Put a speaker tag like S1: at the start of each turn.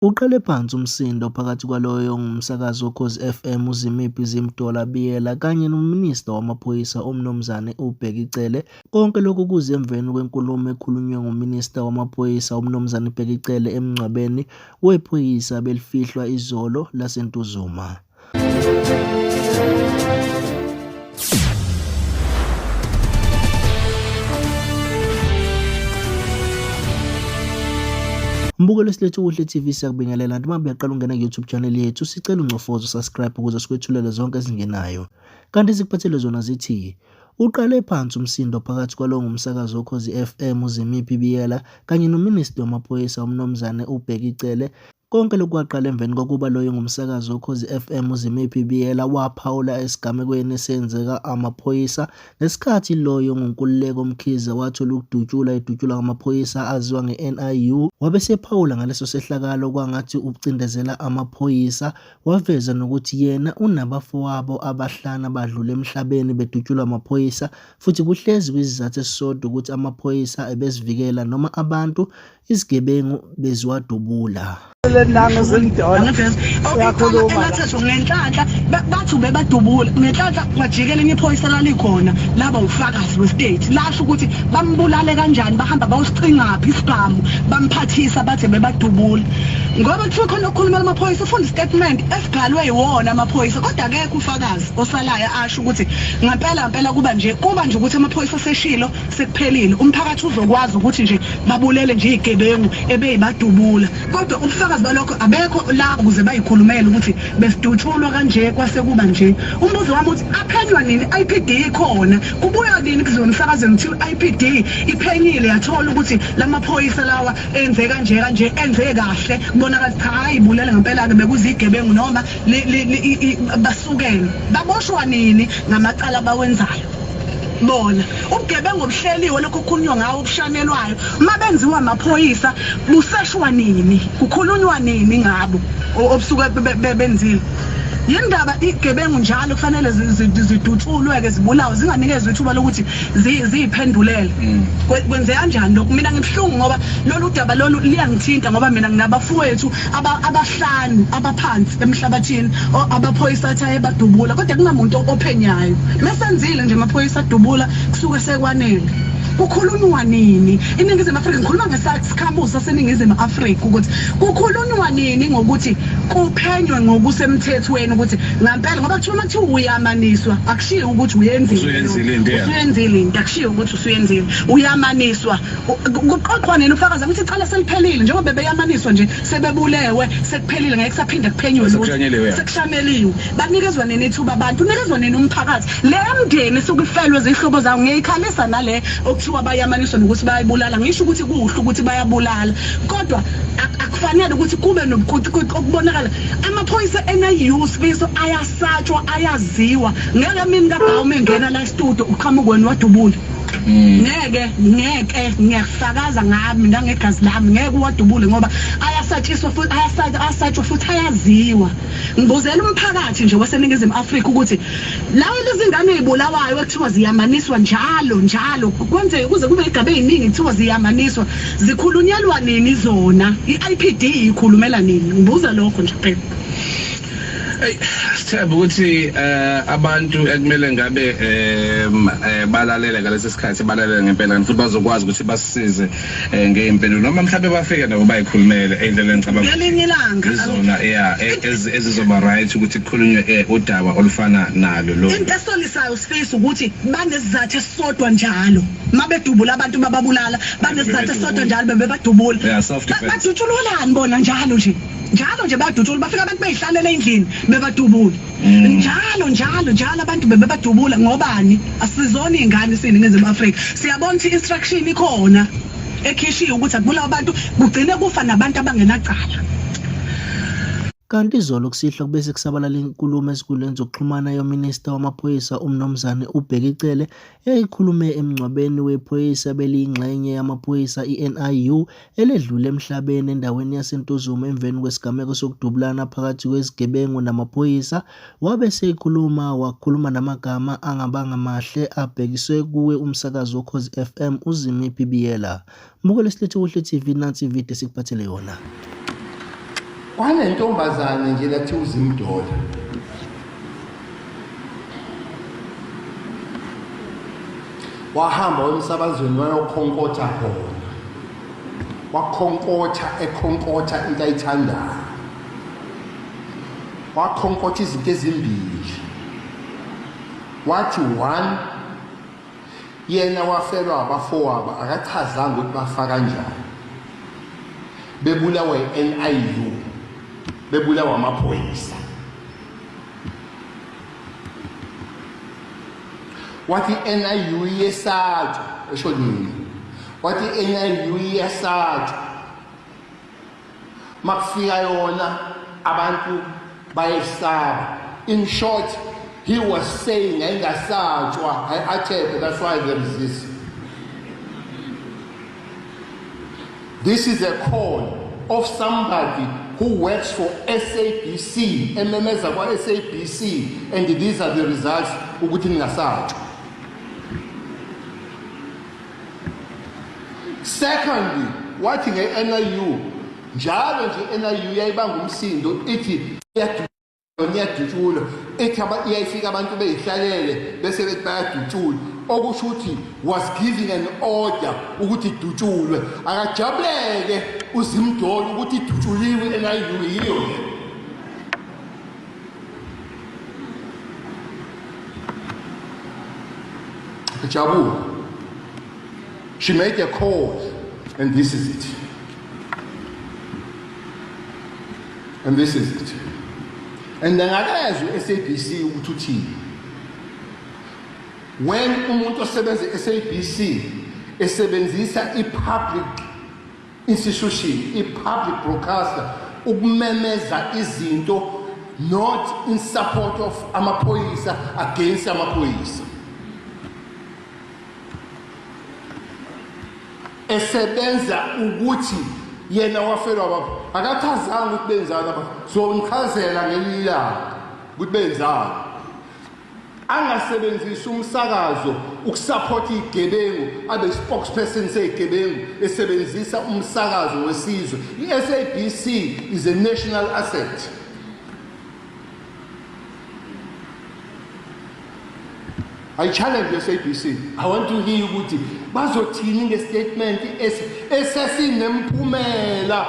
S1: Uqale phansi umsindo phakathi kwaloyo ngumsakazi woKhozi FM uZimiphi Zimdola Biyela kanye noMinista Wamaphoyisa uMnumzane uBheki Cele. Konke lokhu kuze emveni kwenkulumo ekhulunywe nguMinista Wamaphoyisa uMnumzane Bheki Cele emngcwabeni wephoyisa belifihlwa izolo laseNtuzuma. Mbuko lesilethu uKhohle TV siyakubingelela noma uyaqala ungena ku-YouTube channel yethu sicela ungcofoze subscribe ukuze sikwethulele zonke ezingenayo. Kanti sikuphathele zona zithi uqale phansi umsindo phakathi kwalo ngumsakazi woKhozi FM uZimiphi Biyela kanye noMinista Wamaphoyisa uMnumzane uBheki Cele. Konke lokhu kwaqala emveni kokuba loyo ngumsakazi woKhozi FM uZimiphi Biyela waphawula esigamekweni esenzeka amaphoyisa ngesikhathi loyo nguNkululeko Mkhize wathola edutshulwa ngamaphoyisa aziwa nge-NIU. Wabesephawula ngaleso sehlakalo kwangathi ucindezela amaphoyisa, waveza nokuthi yena unabafowabo abahlanu abadlule emhlabeni bedutshulwa amaphoyisa futhi kuhlezi kwizizathu esisodwa ukuthi amaphoyisa ebesivikela noma abantu izigebengu beziwadubula.
S2: Nanga zindona siyakhuluma ngenhlanhla bathi bebadubula ngenhlanhla kwajikela iphoyisa lalikhona laba ufakazi westate lasho ukuthi bambulale kanjani bahamba bawusicingaphi isibhamu bamphathisa bathi bebadubula ngoba kuthiwa khona ukukhuluma amaphoyisa ufunda statement esibhalwe yiwona amaphoyisa kodwa akekho ufakazi osalayo asho ukuthi ngempela kuba nje ukuthi amaphoyisa seshilo sekuphelile umphakathi uzokwazi ukuthi nje babulele nje igebengu ebeyibadubula kodwa ufakazi balokho abekho la ukuze bayikhulumele ukuthi besidutshulwa kanje kwase kuba nje. Umbuzo wami uthi aphenywa nini IPD ikhona kubuya nini kuzona umsakazweni ukuthi IPD iphenyile yathola ukuthi lamaphoyisa lawa enze kanje enze kahle kubonakala cha hayibulela ngempela ke bekuzigebengu noma basukene baboshwa nini ngamacala abawenzayo bona ubugebengu obuhleliwe lokho kukhulunywa ngawo obushanelwayo mabenziwa amaphoyisa buseshwa nini kukhulunywa nini ngabo obusuke benzile yindaba igebengu njalo kufanele zidutshulwe ke zibulawe zinganikezwe ithuba lokuthi ziphendulele kwenze kanjani lokho mina ngibhlungu ngoba lolu daba lolu liyangithinta ngoba mina nginabafowethu abahlanu abaphansi emhlabathini abaphoyisa athaye badubula kodwa kunamuntu ophenyayo mesenzile nje amaphoyisa adubula kusuke sekwanele. Kukhulunywa nini iningizimu Afrika ngikhuluma ngesikhambuzi saseningizimu Afrika ukuthi kukhulunywa nini ngokuthi kuphenywe ngokusemthethweni ukuthi ngempela ngoba kuthiwa uyamaniswa akushiyo ukuthi uyenzile into akushiyo ukuthi usuyenzile uyamaniswa kuqoqwa nini ufakaza ukuthi icala seliphelile njengoba bebeyamaniswa nje sebebulewe sekuphelile ngeke kusaphinde kuphenywe sekushaneliwe banikezwa nini ithuba abantu unikezwa nini umphakathi le mndeni sokufelwe zihlobo zawo ngiyikhalisa nale okuthiwa bayamaniswa nokuthi bayibulala ngisho ukuthi kuhle ukuthi bayabulala kodwa akufanele ukuthi kube nokubonakala amaphoyisa NIU sibizo ayasatshwa ayaziwa ngeke mina kaBhawu engena la studio uqhamuka wena wadubula ngeke ngiyasakaza ngami nangegazi lami ngeke uwadubule ngoba ayasatshiswa futhi ayasatshwa futhi ayaziwa. Ngibuzela umphakathi nje waseningizimu Afrika ukuthi lawo lezingane ezibulawayo ekuthiwa ziyamaniswa njalo kwenze kuze kube igabe eziningi kuthiwa ziyamaniswa zikhulunyelwa nini zona iIPD ikhulumela nini ngibuza lokho nje phela.
S3: Sithemba ukuthi abantu ekumele ngabe balalele ngalesi sikhathi balalele ngempela futhi bazokwazi ukuthi basisize ngeimpendulo noma mhlawumbe bafike nabo bayikhulumele endleleni ngicabanga
S2: ngelinye ilanga
S3: izona ezizoba right ukuthi kukhulunywe udaba olufana nalo lo
S2: into esolisayo sifisa ukuthi banesizathu esisodwa njalo mabedubula abantu bababulala banesizathu esisodwa njalo bebadubula badutshululani bona njalo nje badutshula bafika abantu beyihlalele endlini bebadubula njalo abantu bebadubula ngobani asizona izingane siningizimu Afrika siyabona ukuthi instruction ikhona ekhishiwe ukuthi akubulawa abantu kugcine kufa nabantu abangenacala.
S1: Kanti izolo kusihla kubese kusabalala inkulumo esikhuleni zokuxhumana yoMinista Wamaphoyisa uMnumzane uBheki Cele eyikhulume emngcwabeni wephoyisa beliyingxenye yamaphoyisa iNIU eledlule emhlabeni endaweni yaseNtuzuma emveni kwesigameko sokudubulana phakathi kwezigebengu namaphoyisa. Wabese wakhuluma namagama angabanga mahle abhekiswe kuwe umsakazi woKhozi FM uZimiphi Biyela. Mbuko lesilethu uKhohle TV nansi ivideo sikuphathele yona.
S4: kwanentombazane nje lathi uzimdola wahamba emsabazweni wayokhonkotha khona wakhonkotha into ayithandayo wakhonkotha izinto ezimbili wathi one yena wafelwa abafowabo akachazanga ukuthi bafa kanjani bebulawa i-NIU bebulawa wamaphoyisa wathi i-NIU yesathu esho nini wathi i-NIU yesathu makufika yona abantu bayesaba. In short, he was saying engasatshwa athephe, that's why there is this. This is a call of somebody who works for SABC, MMS kwa SABC, and these are the results ukuthi ningasatshwa. Secondly, wathi nge-NIU njalo nje NIU yayibanga umsindo ithi iyadutshulwa ethi iyayifika abantu beyihlalele bese bethi bayadutshulwa okusho ukuthi was giving an order ukuthi idutshulwe akajabuleke uzimdolo ukuthi idutshuliwe NIU yiyo ajabula. She made a call, and this is it. And this is it. And then akazi SABC ukuthi uthini. When umuntu osebenza SABC esebenzisa i-public institution, i-public broadcaster ukumemeza izinto not in support of amaphoyisa against amaphoyisa. Esebenza ukuthi yena wafelwa baba akachazanga ukuthi benzani baba so ngichazela ngelilanga ukuthi benzani angasebenzisa umsakazo ukusupport igebengu abe spokesperson segebengu esebenzisa umsakazo wesizwe. I-SABC is a national asset. I challenge the SABC. I want to hear ukuthi bazothini ngestatement esesinemphumela